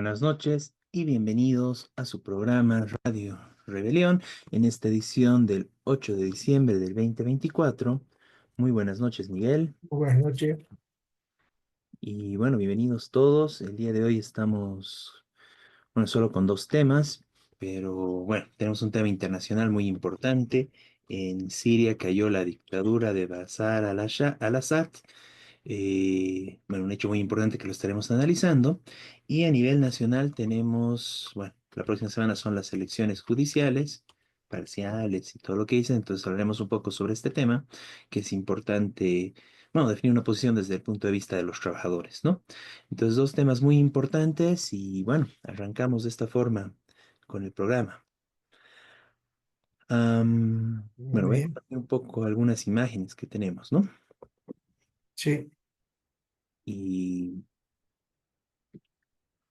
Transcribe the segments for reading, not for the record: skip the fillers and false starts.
buenas noches y bienvenidos a su programa Radio Rebelión en esta edición del 8 de diciembre del 2024. Muy buenas noches, Miguel. Buenas noches. Y bueno, bienvenidos todos. El día de hoy estamos, bueno, solo con dos temas, pero bueno, tenemos un tema internacional muy importante. En Siria cayó la dictadura de Bashar al-Assad. Bueno, un hecho muy importante que lo estaremos analizando. Y a nivel nacional tenemos, bueno, la próxima semana son las elecciones judiciales, parciales y todo lo que dicen. Entonces hablaremos un poco sobre este tema, que es importante, bueno, definir una posición desde el punto de vista de los trabajadores, ¿no? Entonces, dos temas muy importantes y bueno, arrancamos de esta forma con el programa. Bueno, Muy voy a bien. compartir un poco algunas imágenes que tenemos, ¿no? Sí, Y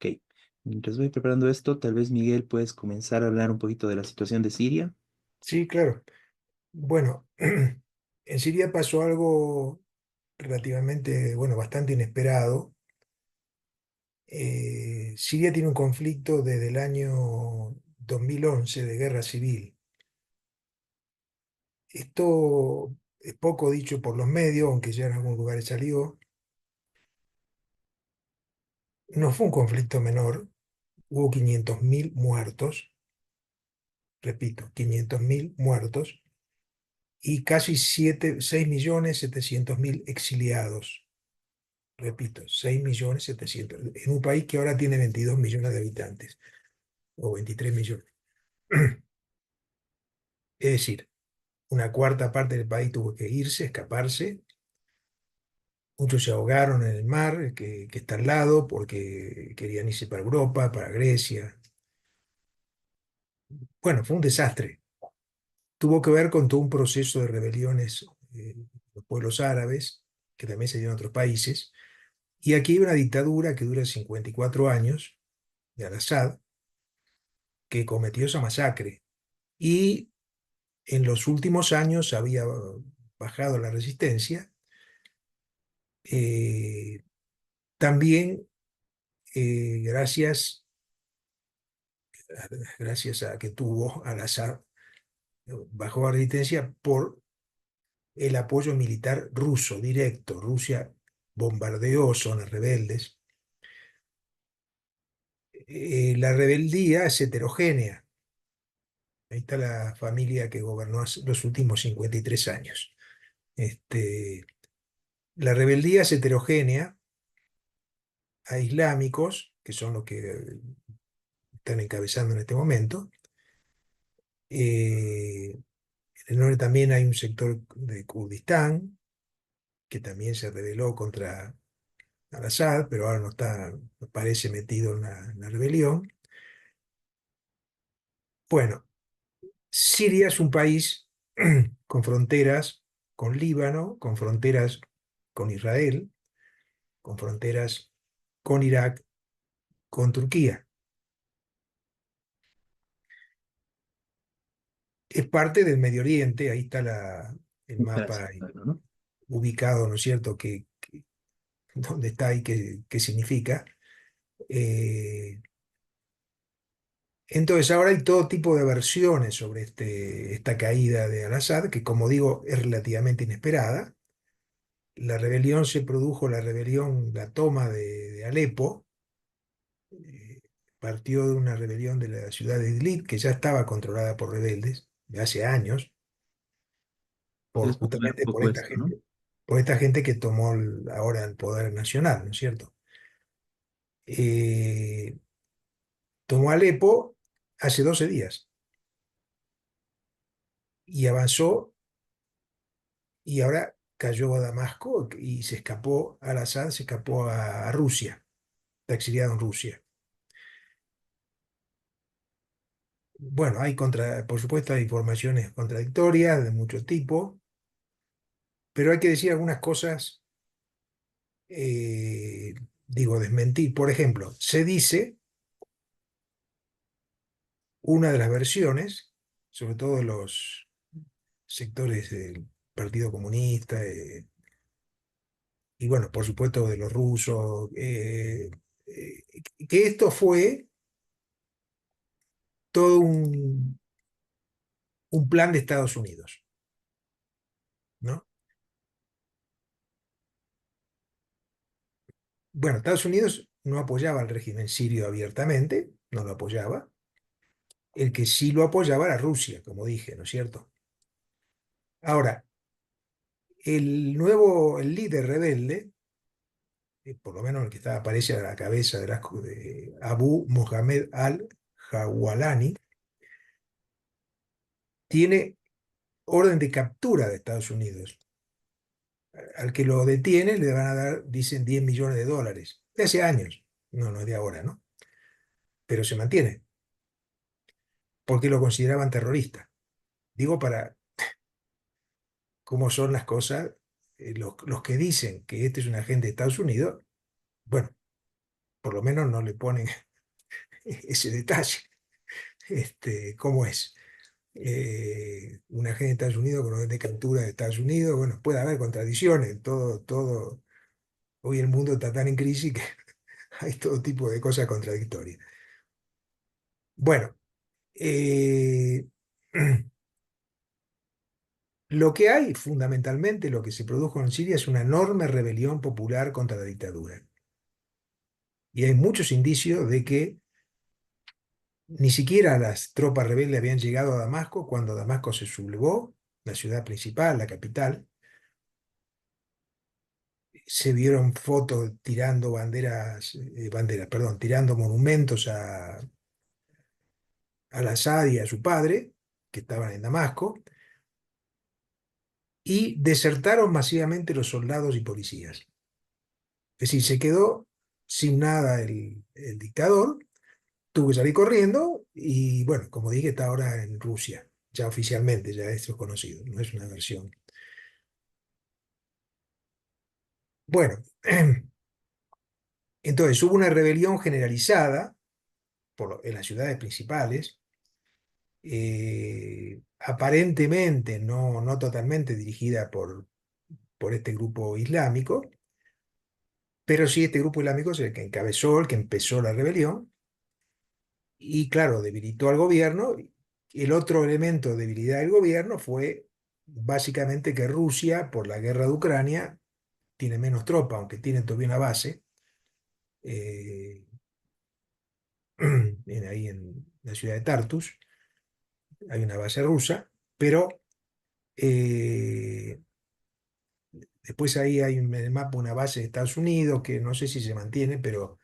Ok, mientras voy preparando esto, tal vez Miguel puedes comenzar a hablar un poquito de la situación de Siria. sí, claro. Bueno, en Siria pasó algo relativamente, bueno, bastante inesperado. Siria tiene un conflicto desde el año 2011 de guerra civil. Esto es poco dicho por los medios, aunque ya en algunos lugares salió. No fue un conflicto menor. Hubo 500.000 muertos, repito, 500.000 muertos y casi 6.700.000 exiliados. Repito, 6.700.000, en un país que ahora tiene 22 millones de habitantes, o 23 millones. Es decir, una cuarta parte del país tuvo que irse, escaparse. Muchos se ahogaron en el mar que está al lado porque querían irse para Europa, para Grecia. Bueno, fue un desastre. Tuvo que ver con todo un proceso de rebeliones de los pueblos árabes, que también se dio en otros países. Y aquí hay una dictadura que dura 54 años, de Al-Assad, que cometió esa masacre. Y en los últimos años había bajado la resistencia, eh, también gracias, gracias a que tuvo Al-Assad, bajó la resistencia por el apoyo militar ruso directo. Rusia bombardeó zonas rebeldes. La rebeldía es heterogénea. Ahí está la familia que gobernó los últimos 53 años. La rebeldía es heterogénea, a islámicos, que son los que están encabezando en este momento. En el norte también hay un sector de Kurdistán, que también se rebeló contra Al-Assad, pero ahora no está, no parece metido en la rebelión. Bueno, Siria es un país con fronteras con Líbano, con fronteras con Israel, con fronteras con Irak, con Turquía. Es parte del Medio Oriente, ahí está el Gracias, mapa Pablo, ¿no? ubicado, ¿no es cierto?, dónde está y qué significa. Eh, entonces, ahora hay todo tipo de versiones sobre esta caída de Al-Assad, que como digo, es relativamente inesperada. La rebelión se produjo, la toma de Alepo, eh, partió de una rebelión de la ciudad de Idlib, que ya estaba controlada por rebeldes de hace años, Entonces, puedo ver un justamente poco esto, ¿no? por esta gente que tomó ahora el poder nacional, ¿no es cierto? Eh, Tomó Alepo hace 12 días y avanzó y ahora cayó a Damasco y se escapó al-Assad, se escapó a Rusia, está exiliado en Rusia. Bueno, por supuesto hay informaciones contradictorias de mucho tipo, pero hay que decir algunas cosas, eh, digo, desmentir. Por ejemplo, se dice, una de las versiones, sobre todo de los sectores del Partido Comunista, y bueno, por supuesto de los rusos, que esto fue todo un plan de Estados Unidos, ¿no? Bueno, Estados Unidos no apoyaba al régimen sirio abiertamente, no lo apoyaba. El que sí lo apoyaba era Rusia, como dije, ¿no es cierto? Ahora, el líder rebelde, por lo menos el que aparece a la cabeza de Abu Mohammed al-Jawlani, tiene orden de captura de Estados Unidos. Al que lo detiene le van a dar, dicen, 10 millones de dólares. De hace años, no, no es de ahora, ¿no? Pero se mantiene, porque lo consideraban terrorista. Digo, para cómo son las cosas, los que dicen que este es un agente de Estados Unidos, bueno, por lo menos no le ponen ese detalle. ¿Cómo es? Un agente de Estados Unidos con orden de captura de Estados Unidos, bueno, puede haber contradicciones, todo, hoy el mundo está tan en crisis que hay todo tipo de cosas contradictorias. Bueno, eh, lo que hay fundamentalmente, lo que se produjo en Siria es una enorme rebelión popular contra la dictadura. Y hay muchos indicios de que ni siquiera las tropas rebeldes habían llegado a Damasco cuando Damasco se sublevó, la ciudad principal, la capital. Se vieron fotos tirando banderas, tirando monumentos al Assad y a su padre, que estaban en Damasco, y desertaron masivamente los soldados y policías. Es decir, se quedó sin nada el dictador, tuvo que salir corriendo y bueno, como dije, está ahora en Rusia, ya oficialmente, ya esto es conocido, no es una versión. Bueno, entonces hubo una rebelión generalizada en las ciudades principales, aparentemente no totalmente dirigida por este grupo islámico, pero sí este grupo islámico es el que encabezó, el que empezó la rebelión, y claro, debilitó al gobierno. El otro elemento de debilidad del gobierno fue básicamente que Rusia, por la guerra de Ucrania, tiene menos tropas, aunque tiene todavía una base eh, ahí en la ciudad de Tartus, hay una base rusa, pero eh, después ahí hay en el mapa una base de Estados Unidos que no sé si se mantiene, pero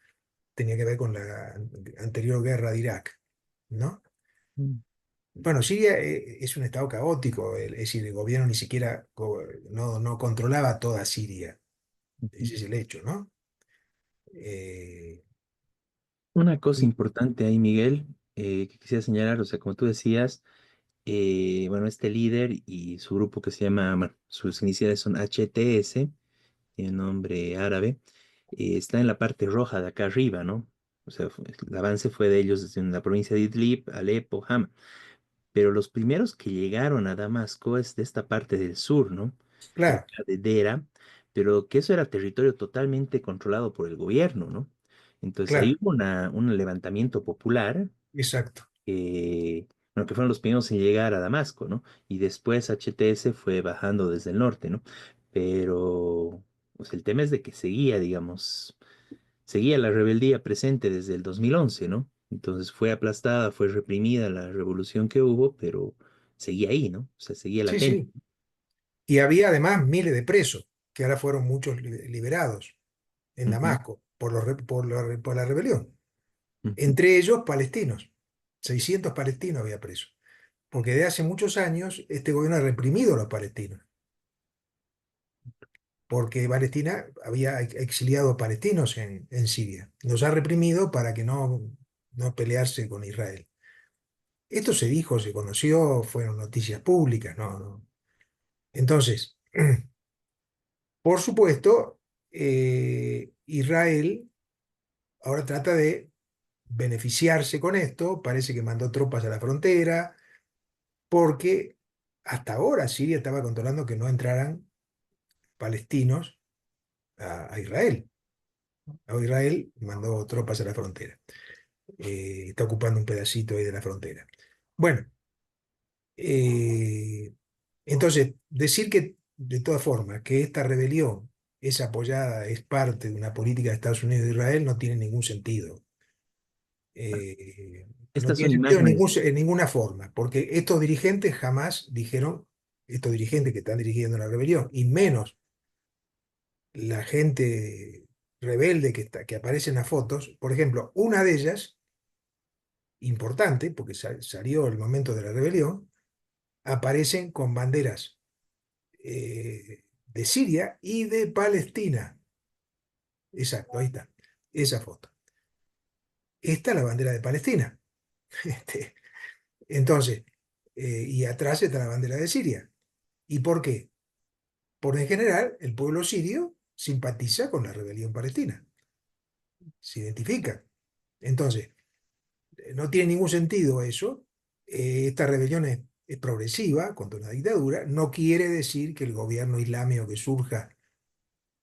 tenía que ver con la anterior guerra de Irak, ¿no? Mm. Bueno, Siria es un estado caótico, es decir, el gobierno ni siquiera no controlaba toda Siria, Ujú. ese es el hecho, ¿no? Eh, Una cosa y- importante ahí, Miguel, que quisiera señalar, o sea, como tú decías, bueno, este líder y su grupo que se llama, bueno, sus iniciales son HTS, tiene nombre árabe, está en la parte roja de acá arriba, ¿no? O sea, el avance fue de ellos desde la provincia de Idlib, Alepo, Hama, pero los primeros que llegaron a Damasco es de esta parte del sur, ¿no? claro, Cerca de Dera, pero que eso era territorio totalmente controlado por el gobierno, ¿no? Entonces ahí claro, hubo un levantamiento popular exacto. bueno, que fueron los primeros en llegar a Damasco, ¿no? Y después HTS fue bajando desde el norte, ¿no? Pero pues, el tema es de que seguía, digamos, seguía la rebeldía presente desde el 2011, ¿no? Entonces fue aplastada, fue reprimida la revolución que hubo, pero seguía ahí, ¿no? O sea, seguía Sí, latente. sí. Y había además miles de presos, que ahora fueron muchos liberados en Ujú, Damasco por la rebelión. ujú. Entre ellos palestinos. 600 palestinos había presos. Porque de hace muchos años este gobierno ha reprimido a los palestinos. Porque Palestina había exiliado palestinos en Siria. Los ha reprimido para que no pelearse con Israel. Esto se dijo, se conoció, fueron noticias públicas, ¿no? Entonces, por supuesto, Israel ahora trata de beneficiarse con esto, parece que mandó tropas a la frontera, porque hasta ahora Siria estaba controlando que no entraran palestinos a Israel. a Israel, mandó tropas a la frontera. Está ocupando un pedacito ahí de la frontera. Bueno, eh, entonces, decir que, de todas formas, que esta rebelión es apoyada, es parte de una política de Estados Unidos e Israel, no tiene ningún sentido. No Estas tiene son sentido imágenes. en ninguna forma, porque estos dirigentes jamás dijeron, estos dirigentes que están dirigiendo la rebelión, y menos la gente rebelde que aparece en las fotos, por ejemplo, una de ellas, importante, porque salió el momento de la rebelión, aparecen con banderas de Siria y de Palestina. Exacto, ahí está, esa foto. Esta es la bandera de Palestina. Este, entonces, y atrás está la bandera de Siria. ¿Y por qué? Porque en general el pueblo sirio simpatiza con la rebelión palestina, se identifica. Entonces, no tiene ningún sentido eso. Esta rebelión es progresiva contra una dictadura. No quiere decir que el gobierno islámico que surja,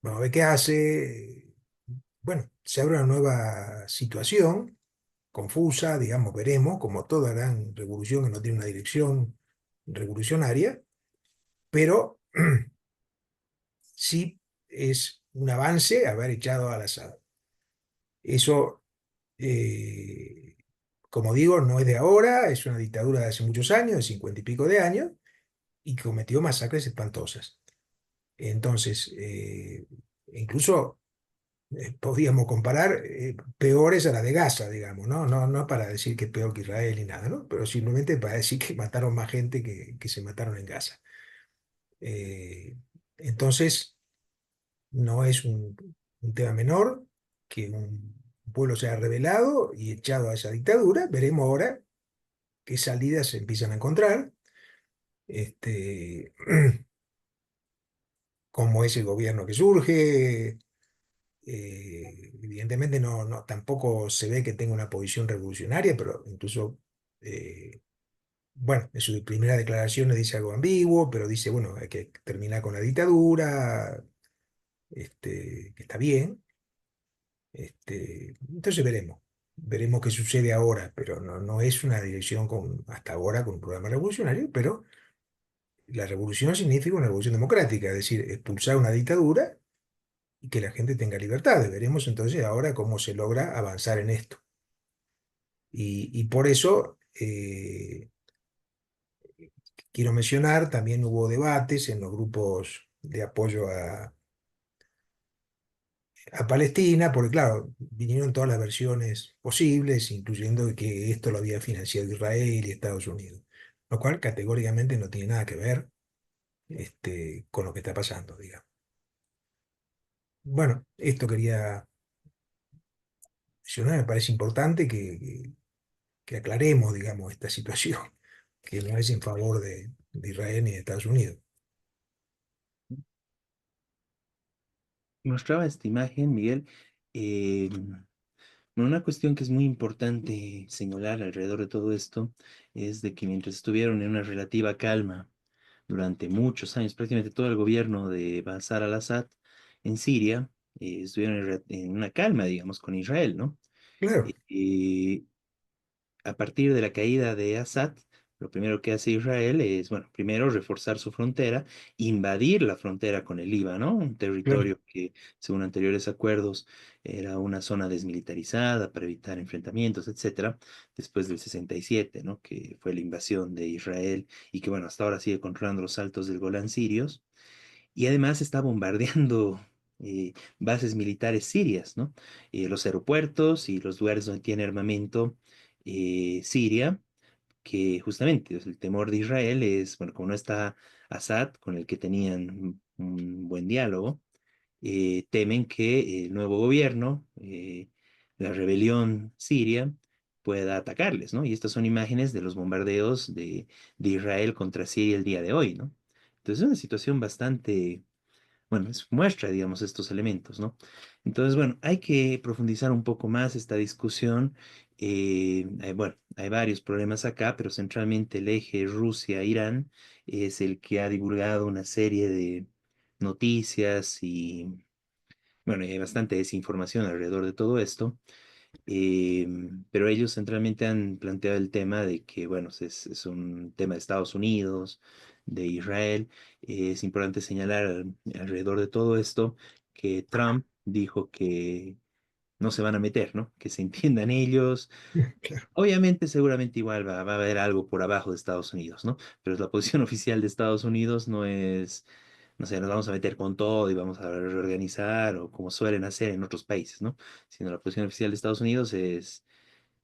vamos a ver qué hace. Bueno, se abre una nueva situación, confusa, digamos, veremos, como toda gran revolución que no tiene una dirección revolucionaria, pero sí es un avance haber echado al Assad. Eso, eh, como digo, no es de ahora, es una dictadura de hace muchos años, de 50 y pico de años, y que cometió masacres espantosas. Entonces, incluso podríamos comparar peores a la de Gaza, digamos, ¿no? No para decir que es peor que Israel ni nada, ¿no? Pero simplemente para decir que mataron más gente que se mataron en Gaza. Eh, entonces, no es un tema menor que un pueblo sea rebelado y echado a esa dictadura. Veremos ahora qué salidas se empiezan a encontrar, este, cómo es el gobierno que surge. Evidentemente tampoco se ve que tenga una posición revolucionaria, pero incluso, bueno, en sus primeras declaraciones dice algo ambiguo, pero dice, bueno, hay que terminar con la dictadura, que está bien. Entonces veremos qué sucede ahora, pero no es una dirección hasta ahora con un programa revolucionario, pero la revolución significa una revolución democrática, es decir, expulsar una dictadura y que la gente tenga libertad. Veremos entonces ahora cómo se logra avanzar en esto. Y por eso quiero mencionar, también hubo debates en los grupos de apoyo a Palestina, porque claro, vinieron todas las versiones posibles, incluyendo que esto lo había financiado Israel y Estados Unidos, lo cual categóricamente no tiene nada que ver con lo que está pasando, digamos. Bueno, esto quería mencionar, me parece importante que aclaremos, digamos, esta situación, que no es en favor de Israel ni de Estados Unidos. Mostraba esta imagen, Miguel. eh, bueno, una cuestión que es muy importante señalar alrededor de todo esto es de que mientras estuvieron en una relativa calma durante muchos años, prácticamente todo el gobierno de Bashar al-Assad en Siria, estuvieron en una calma, digamos, con Israel, ¿no? Claro, A partir de la caída de Assad, lo primero que hace Israel es, bueno, primero reforzar su frontera, invadir la frontera con el Líbano, un claro. territorio que, según anteriores acuerdos, era una zona desmilitarizada para evitar enfrentamientos, etcétera, después del 67, ¿no? Que fue la invasión de Israel y que, bueno, hasta ahora sigue controlando los altos del Golán sirios. Y además está bombardeando bases militares sirias, ¿no? Los aeropuertos y los lugares donde tiene armamento Siria, que justamente el temor de Israel es, bueno, como no está Assad, con el que tenían un buen diálogo, temen que el nuevo gobierno, la rebelión siria, pueda atacarles, ¿no? Y estas son imágenes de los bombardeos de Israel contra Siria el día de hoy, ¿no? Entonces es una situación bastante, bueno, muestra, digamos, estos elementos, ¿no? Entonces, bueno, hay que profundizar un poco más esta discusión. Bueno, hay varios problemas acá, pero centralmente el eje Rusia-Irán es el que ha divulgado una serie de noticias y Bueno, y hay bastante desinformación alrededor de todo esto. Eh, pero ellos centralmente han planteado el tema de que, bueno, es un tema de Estados Unidos, de Israel. Es importante señalar alrededor de todo esto que Trump dijo que no se van a meter, ¿no? Que se entiendan ellos. Claro. Obviamente, seguramente igual va a haber algo por abajo de Estados Unidos, ¿no? Pero la posición oficial de Estados Unidos no es, no sé, nos vamos a meter con todo y vamos a reorganizar o como suelen hacer en otros países, ¿no? Sino la posición oficial de Estados Unidos es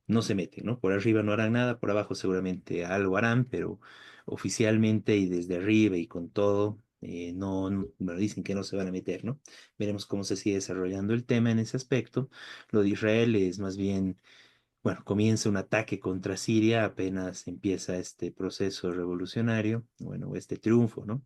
no se meten, ¿no? Por arriba no harán nada, por abajo seguramente algo harán, pero oficialmente y desde arriba y con todo, bueno, dicen que no se van a meter, ¿no? Veremos cómo se sigue desarrollando el tema en ese aspecto. Lo de Israel es más bien, bueno, comienza un ataque contra Siria apenas empieza este proceso revolucionario, bueno, este triunfo, ¿no?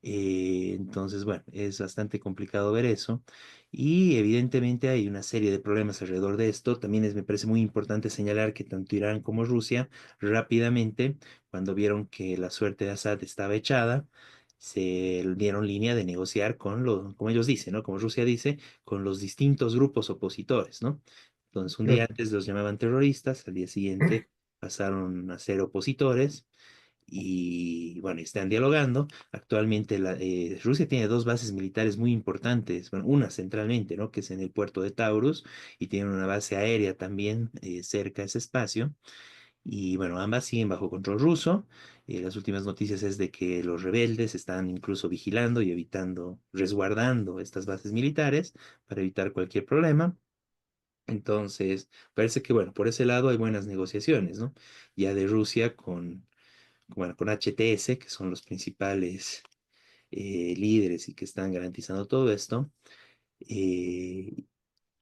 Entonces, bueno, es bastante complicado ver eso. Y evidentemente hay una serie de problemas alrededor de esto. También me parece muy importante señalar que tanto Irán como Rusia rápidamente, cuando vieron que la suerte de Assad estaba echada, se dieron línea de negociar con los, como ellos dicen, ¿no? Como Rusia dice, con los distintos grupos opositores, ¿no? Entonces, un día Claro. antes los llamaban terroristas, al día siguiente pasaron a ser opositores y bueno, están dialogando. Actualmente Rusia tiene dos bases militares muy importantes, bueno, una centralmente, ¿no? Que es en el puerto de Taurus y tiene una base aérea también cerca de ese espacio. Y bueno, ambas siguen bajo control ruso. Las últimas noticias es de que los rebeldes están incluso vigilando y evitando, resguardando estas bases militares para evitar cualquier problema. Entonces, parece que, bueno, por ese lado hay buenas negociaciones, ¿no? Ya de Rusia bueno, con HTS, que son los principales líderes y que están garantizando todo esto. eh,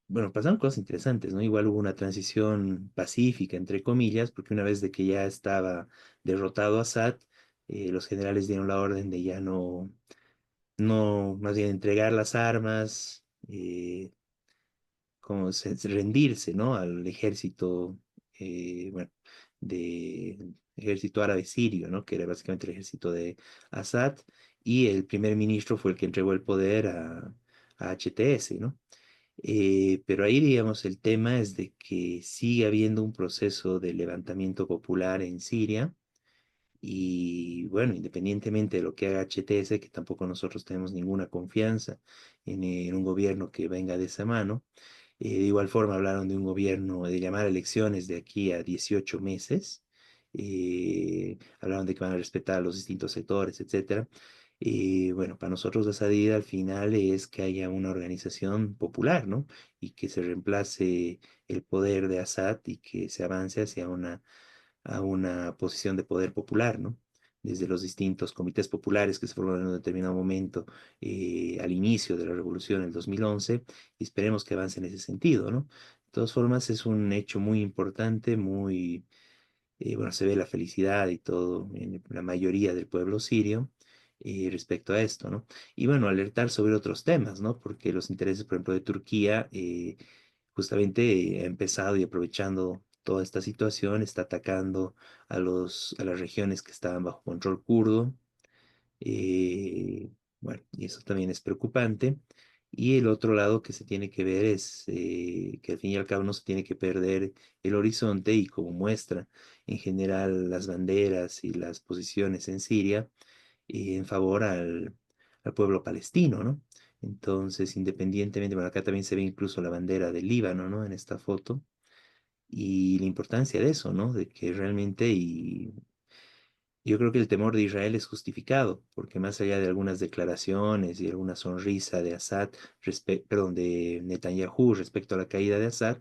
bueno, pasaron cosas interesantes, ¿no? Igual hubo una transición pacífica, entre comillas, porque una vez de que ya estaba derrotado Assad, los generales dieron la orden de ya más bien entregar las armas, como rendirse, ¿no? Al ejército, bueno, de ejército árabe sirio, ¿no? Que era básicamente el ejército de Assad, y el primer ministro fue el que entregó el poder a HTS, ¿no? Pero ahí, digamos, el tema es de que sigue habiendo un proceso de levantamiento popular en Siria. Y bueno, independientemente de lo que haga HTS, que tampoco nosotros tenemos ninguna confianza en un gobierno que venga de esa mano, de igual forma hablaron de un gobierno, de llamar a elecciones de aquí a 18 meses. Hablaron de que van a respetar a los distintos sectores, etcétera. Bueno, para nosotros la salida al final es que haya una organización popular, ¿no? Y que se reemplace el poder de Assad y que se avance hacia a una posición de poder popular, ¿no? Desde los distintos comités populares que se formaron en un determinado momento al inicio de la revolución en el 2011, y esperemos que avance en ese sentido, ¿no? De todas formas, es un hecho muy importante, bueno, se ve la felicidad y todo en la mayoría del pueblo sirio respecto a esto, ¿no? Y bueno, alertar sobre otros temas, ¿no? Porque los intereses, por ejemplo, de Turquía, justamente ha empezado y aprovechando toda esta situación, está atacando a las regiones que estaban bajo control kurdo. Bueno, y eso también es preocupante. Y el otro lado que se tiene que ver es que al fin y al cabo no se tiene que perder el horizonte y como muestra en general las banderas y las posiciones en Siria en favor al pueblo palestino, ¿no? Entonces, independientemente, bueno, acá también se ve incluso la bandera del Líbano, ¿no? En esta foto. Y la importancia de eso, ¿no? De que realmente, y yo creo que el temor de Israel es justificado, porque más allá de algunas declaraciones y alguna sonrisa de Assad, perdón, de Netanyahu respecto a la caída de Assad,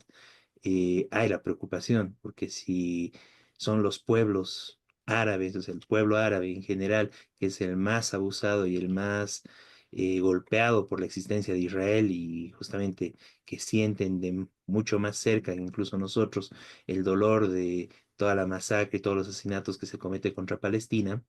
hay la preocupación, porque si son los pueblos árabes, o sea, el pueblo árabe en general, que es el más abusado y el más golpeado por la existencia de Israel y justamente que sienten de mucho más cerca, incluso nosotros, el dolor de toda la masacre y todos los asesinatos que se comete contra Palestina,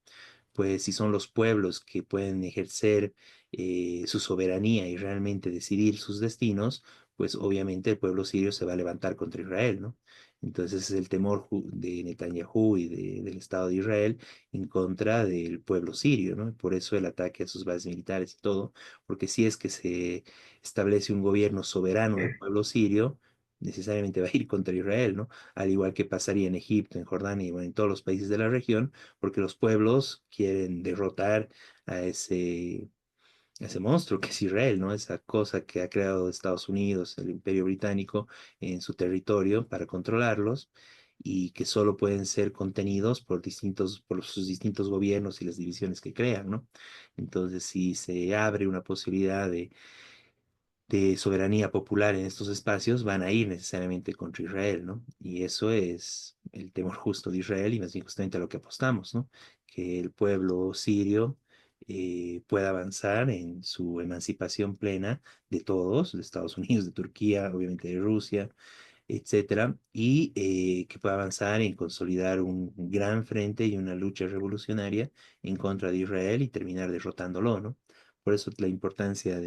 pues si son los pueblos que pueden ejercer su soberanía y realmente decidir sus destinos, pues obviamente el pueblo sirio se va a levantar contra Israel, ¿no? Entonces ese es el temor de Netanyahu y del Estado de Israel en contra del pueblo sirio, ¿no? Por eso el ataque a sus bases militares y todo, porque si es que se establece un gobierno soberano del pueblo sirio, necesariamente va a ir contra Israel, ¿no? Al igual que pasaría en Egipto, en Jordania y bueno, en todos los países de la región, porque los pueblos quieren derrotar a ese monstruo que es Israel, ¿no? Esa cosa que ha creado Estados Unidos, el Imperio Británico, en su territorio para controlarlos y que solo pueden ser contenidos por sus distintos gobiernos y las divisiones que crean, ¿no? Entonces, si se abre una posibilidad de soberanía popular en estos espacios, van a ir necesariamente contra Israel, ¿no? Y eso es el temor justo de Israel y más bien justamente a lo que apostamos, ¿no? Que el pueblo sirio pueda avanzar en su emancipación plena de todos, de Estados Unidos, de Turquía, obviamente de Rusia, etcétera, y que pueda avanzar en consolidar un gran frente y una lucha revolucionaria en contra de Israel y terminar derrotándolo, ¿no? Por eso la importancia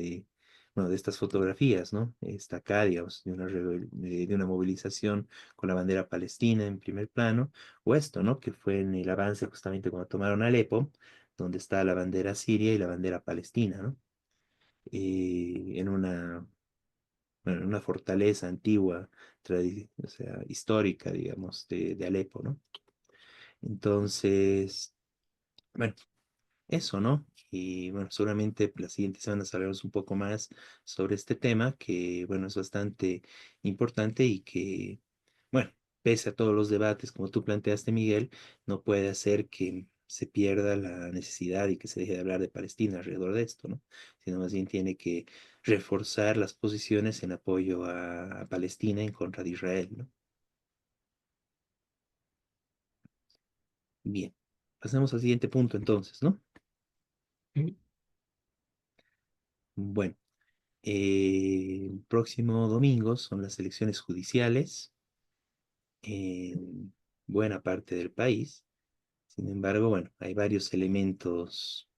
bueno, de estas fotografías, ¿no? Está acá, digamos, de una movilización con la bandera palestina en primer plano, o esto, ¿no? Que fue en el avance justamente cuando tomaron Alepo, donde está la bandera siria y la bandera palestina, ¿no? En bueno, una fortaleza antigua, o sea, histórica, digamos, de Alepo, ¿no? Entonces, bueno, eso, ¿no? Y bueno, seguramente la siguiente semana hablaremos un poco más sobre este tema, que bueno, es bastante importante y que, bueno, pese a todos los debates, como tú planteaste, Miguel, no puede hacer que se pierda la necesidad y que se deje de hablar de Palestina alrededor de esto, ¿no? Sino más bien tiene que reforzar las posiciones en apoyo a Palestina en contra de Israel, ¿no? Bien, pasemos al siguiente punto entonces, ¿no? Bueno. El próximo domingo son las elecciones judiciales en buena parte del país. Sin embargo, bueno, hay varios elementos,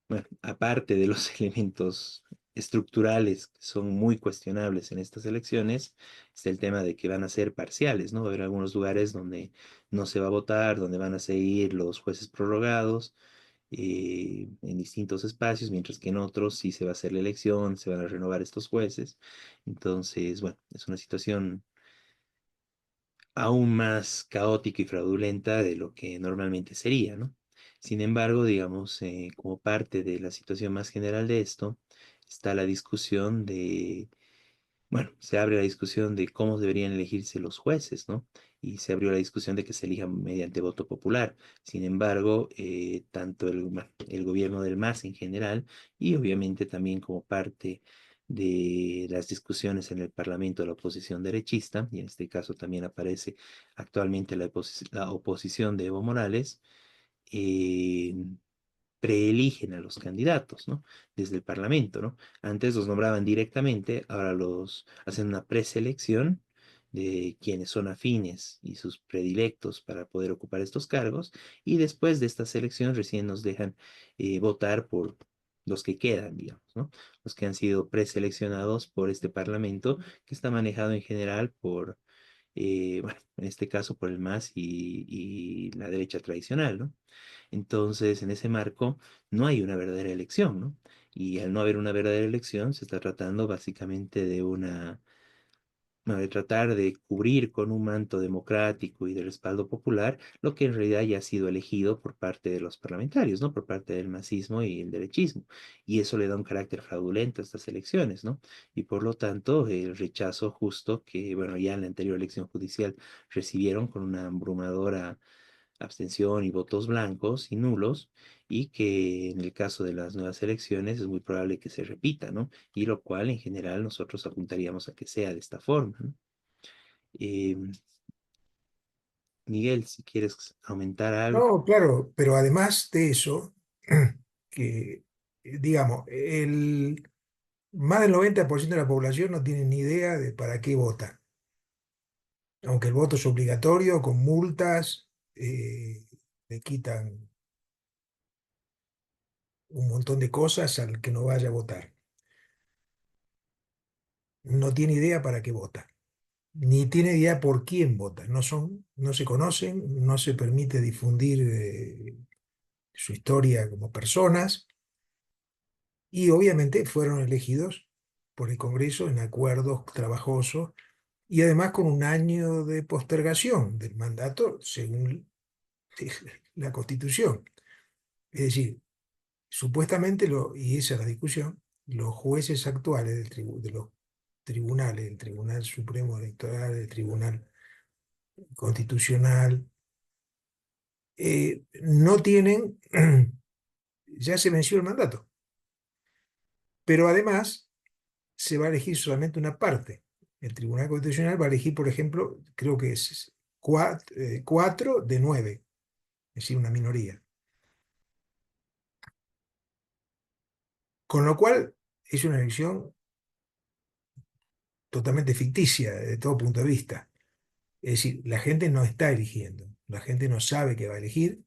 bueno, aparte de los elementos estructurales que son muy cuestionables en estas elecciones, está el tema de que van a ser parciales, ¿no? Va a haber algunos lugares donde no se va a votar, donde van a seguir los jueces prorrogados en distintos espacios, mientras que en otros sí se va a hacer la elección, se van a renovar estos jueces. Entonces, bueno, es una situación aún más caótica y fraudulenta de lo que normalmente sería, ¿no? Sin embargo, digamos, como parte de la situación más general de esto, está la discusión bueno, se abre la discusión de cómo deberían elegirse los jueces, ¿no? Y se abrió la discusión de que se elijan mediante voto popular. Sin embargo, tanto bueno, el gobierno del MAS en general y obviamente también como parte de las discusiones en el Parlamento de la oposición derechista, y en este caso también aparece actualmente la oposición de Evo Morales, eh, preeligen a los candidatos, ¿no? Desde el Parlamento, ¿no? Antes los nombraban directamente, ahora los hacen una preselección de quienes son afines y sus predilectos para poder ocupar estos cargos, y después de esta selección recién nos dejan votar por los que quedan, digamos, ¿no? Los que han sido preseleccionados por este Parlamento, que está manejado en general por, bueno, en este caso por el MAS y la derecha tradicional, ¿no? Entonces, en ese marco, no hay una verdadera elección, ¿no? Y al no haber una verdadera elección, se está tratando básicamente bueno, de tratar de cubrir con un manto democrático y de respaldo popular lo que en realidad ya ha sido elegido por parte de los parlamentarios, ¿no? Por parte del masismo y el derechismo. Y eso le da un carácter fraudulento a estas elecciones, ¿no? Y por lo tanto, el rechazo justo que, bueno, ya en la anterior elección judicial recibieron con una abrumadora abstención y votos blancos y nulos, y que en el caso de las nuevas elecciones es muy probable que se repita, ¿no? Y lo cual en general nosotros apuntaríamos a que sea de esta forma, ¿no? Eh, Miguel, si quieres aumentar algo. No, claro, pero además de eso, que digamos, más del 90% de la población no tiene ni idea de para qué vota, aunque el voto es obligatorio, con multas, le quitan un montón de cosas al que no vaya a votar. No tiene idea para qué vota. ni tiene idea por quién vota. No se conocen, no se permite difundir su historia como personas y obviamente fueron elegidos por el Congreso en acuerdos trabajosos y además con un año de postergación del mandato según la Constitución. Es decir, supuestamente, y esa es la discusión, los jueces actuales de los tribunales, el Tribunal Supremo Electoral, el Tribunal Constitucional, no tienen, ya se venció el mandato, pero además se va a elegir solamente una parte. El Tribunal Constitucional va a elegir, por ejemplo, creo que es 4 de 9, es decir, una minoría. Con lo cual es una elección totalmente ficticia desde todo punto de vista. Es decir, la gente no está eligiendo, la gente no sabe qué va a elegir,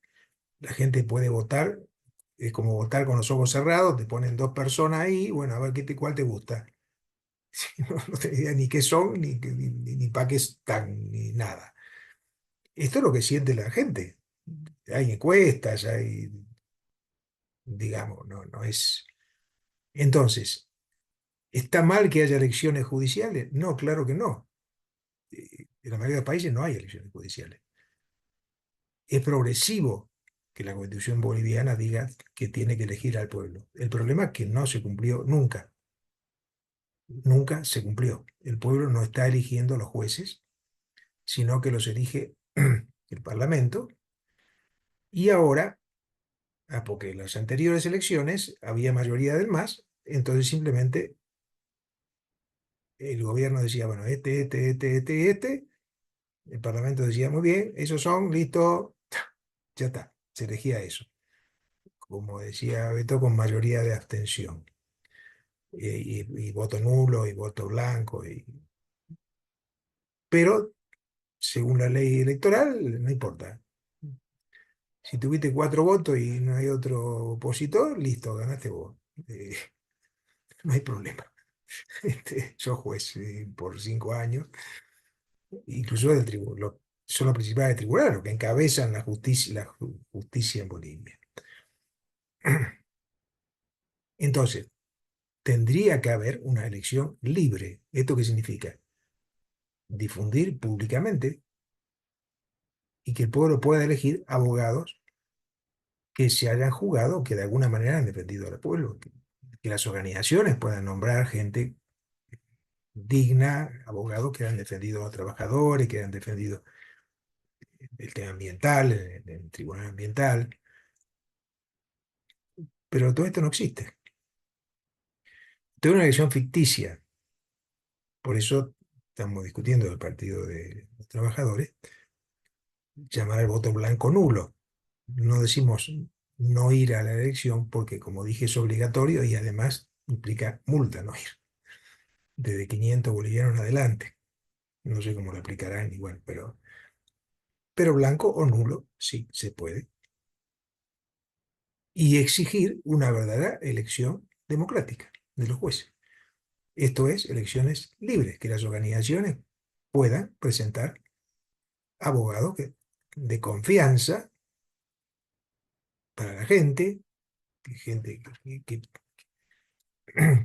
la gente puede votar, es como votar con los ojos cerrados, te ponen dos personas ahí, bueno, a ver cuál te gusta. No, no tengo idea ni qué son, ni para qué están, ni nada. Esto es lo que siente la gente. Hay encuestas, digamos, no es. Entonces, ¿está mal que haya elecciones judiciales? No, claro que no. En la mayoría de los países no hay elecciones judiciales. Es progresivo que la Constitución boliviana diga que tiene que elegir al pueblo. El problema es que no se cumplió nunca. Nunca se cumplió. El pueblo no está eligiendo a los jueces, sino que los elige el Parlamento. Y ahora, porque en las anteriores elecciones había mayoría del MAS, entonces simplemente el gobierno decía, bueno, este. El Parlamento decía, muy bien, esos son, listo, ya está. Se elegía eso. Como decía Beto, con mayoría de abstención. Y voto nulo y voto blanco. Pero, según la ley electoral, no importa. Si tuviste 4 votos y no hay otro opositor, listo, ganaste vos. No hay problema. Sos juez por 5 años, incluso son los principales tribunales, los que encabezan la justicia en Bolivia. Entonces, tendría que haber una elección libre. ¿Esto qué significa? Difundir públicamente y que el pueblo pueda elegir abogados que se hayan jugado, que de alguna manera han defendido al pueblo, que las organizaciones puedan nombrar gente digna, abogados que han defendido a los trabajadores, que han defendido el tema ambiental, el tribunal ambiental, pero todo esto no existe. Esto es una elección ficticia, por eso estamos discutiendo del Partido de los Trabajadores, llamar al voto blanco nulo. No decimos no ir a la elección porque, como dije, es obligatorio y además implica multa no ir, desde 500 bolivianos en adelante. No sé cómo lo aplicarán igual, pero blanco o nulo sí se puede. Y exigir una verdadera elección democrática de los jueces. Esto es, elecciones libres, que las organizaciones puedan presentar abogados de confianza para la gente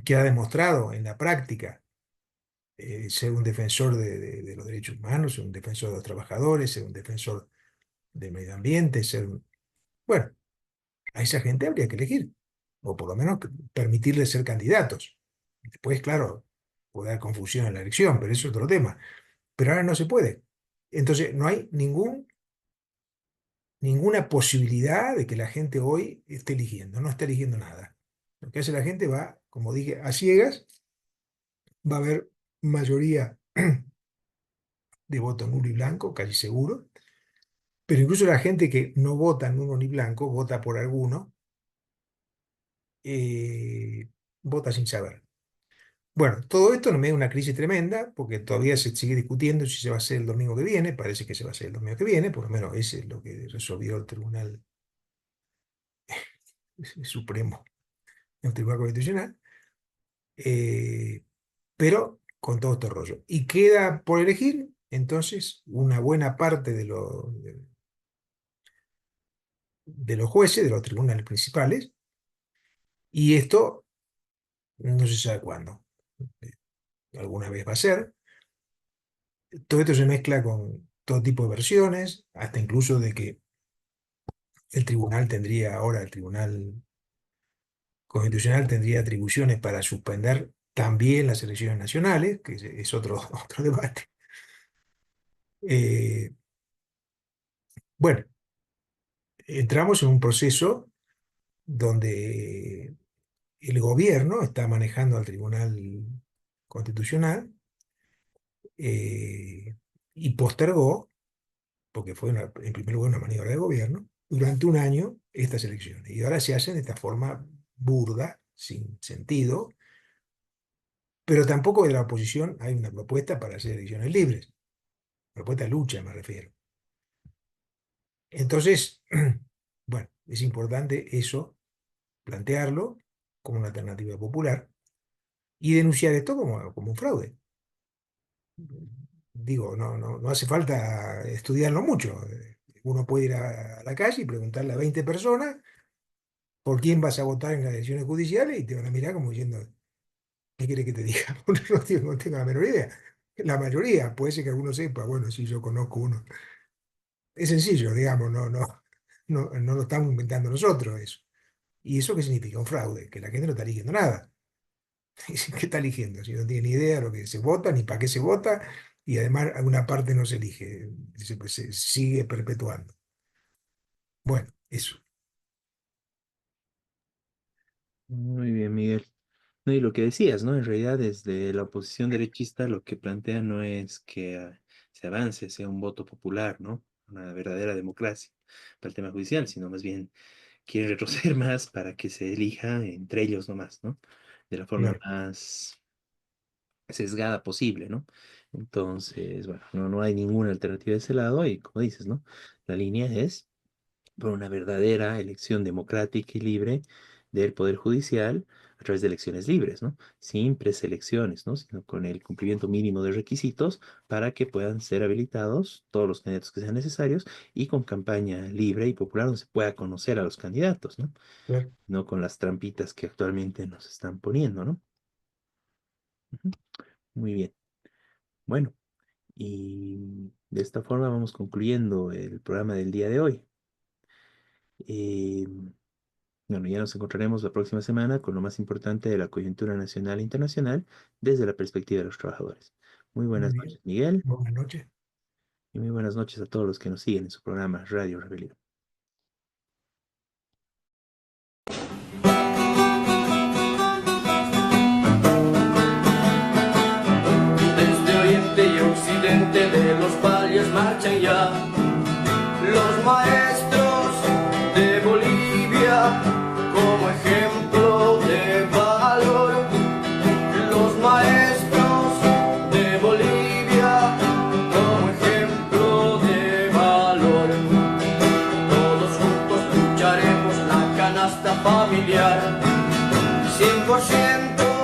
que ha demostrado en la práctica ser un defensor de los derechos humanos, ser un defensor de los trabajadores, ser un defensor del medio ambiente, bueno, a esa gente habría que elegir, o por lo menos permitirles ser candidatos. Después, claro, puede haber confusión en la elección, pero eso es otro tema. Pero ahora no se puede. Entonces, no hay ninguna posibilidad de que la gente hoy esté eligiendo, no está eligiendo nada. Lo que hace la gente va, como dije, a ciegas, va a haber mayoría de voto nulo y blanco, casi seguro, pero incluso la gente que no vota nulo ni blanco, vota por alguno, eh, vota sin saber. Bueno, todo esto no me da una crisis tremenda, porque todavía se sigue discutiendo si se va a hacer el domingo que viene, parece que se va a hacer el domingo que viene, por lo menos ese es lo que resolvió el Tribunal Supremo, el Tribunal Constitucional. Eh, pero con todo este rollo. Y queda por elegir, entonces, una buena parte de los jueces, de los tribunales principales, y esto no se sabe cuándo. Alguna vez va a ser. Todo esto se mezcla con todo tipo de versiones, hasta incluso de que el tribunal tendría, ahora el Tribunal Constitucional tendría atribuciones para suspender también las elecciones nacionales, que es otro, otro debate. Eh, bueno, entramos en un proceso donde el gobierno está manejando al Tribunal Constitucional, eh, y postergó, porque fue en primer lugar una maniobra de gobierno, durante un año estas elecciones. Y ahora se hacen de esta forma burda, sin sentido, pero tampoco de la oposición hay una propuesta para hacer elecciones libres. Propuesta de lucha, me refiero. Entonces, bueno, es importante eso, plantearlo como una alternativa popular y denunciar esto como un fraude. Digo, no hace falta estudiarlo mucho. Uno puede ir a la calle y preguntarle a 20 personas por quién vas a votar en las elecciones judiciales y te van a mirar como diciendo, ¿qué quiere que te diga? No tengo la menor idea. La mayoría, puede ser que alguno sepa, bueno, sí, yo conozco uno. Es sencillo, digamos, no lo estamos inventando nosotros eso. ¿Y eso qué significa? Un fraude, que la gente no está eligiendo nada. ¿Qué está eligiendo? Si no tiene ni idea de lo que se vota, ni para qué se vota, y además alguna parte no se elige, se sigue perpetuando. Bueno, eso. Muy bien, Miguel. No, y lo que decías, ¿no? En realidad, desde la oposición derechista, lo que plantea no es que se avance, sea un voto popular, ¿no? Una verdadera democracia para el tema judicial, sino más bien quieren retroceder más para que se elija entre ellos nomás, ¿no? De la forma Claro, más sesgada posible, ¿no? Entonces, bueno, no hay ninguna alternativa de ese lado y como dices, ¿no? La línea es por una verdadera elección democrática y libre del Poder Judicial a través de elecciones libres, ¿no? Sin preselecciones, ¿no? Sino con el cumplimiento mínimo de requisitos para que puedan ser habilitados todos los candidatos que sean necesarios y con campaña libre y popular donde se pueda conocer a los candidatos, ¿no? claro. No con las trampitas que actualmente nos están poniendo, ¿no? Ujú. Muy bien. Bueno, y de esta forma vamos concluyendo el programa del día de hoy. Eh, Bueno, ya nos encontraremos la próxima semana con lo más importante de la coyuntura nacional e internacional desde la perspectiva de los trabajadores. Muy Muy buenas bien. noches, Miguel, Buenas noches. y muy buenas noches a todos los que nos siguen en su programa Radio Rebelión. Desde oriente y occidente de los valles marchan ya los maestros de Bolivia como ejemplo de valor. Los maestros de Bolivia como ejemplo de valor. Todos juntos lucharemos la canasta familiar 100%.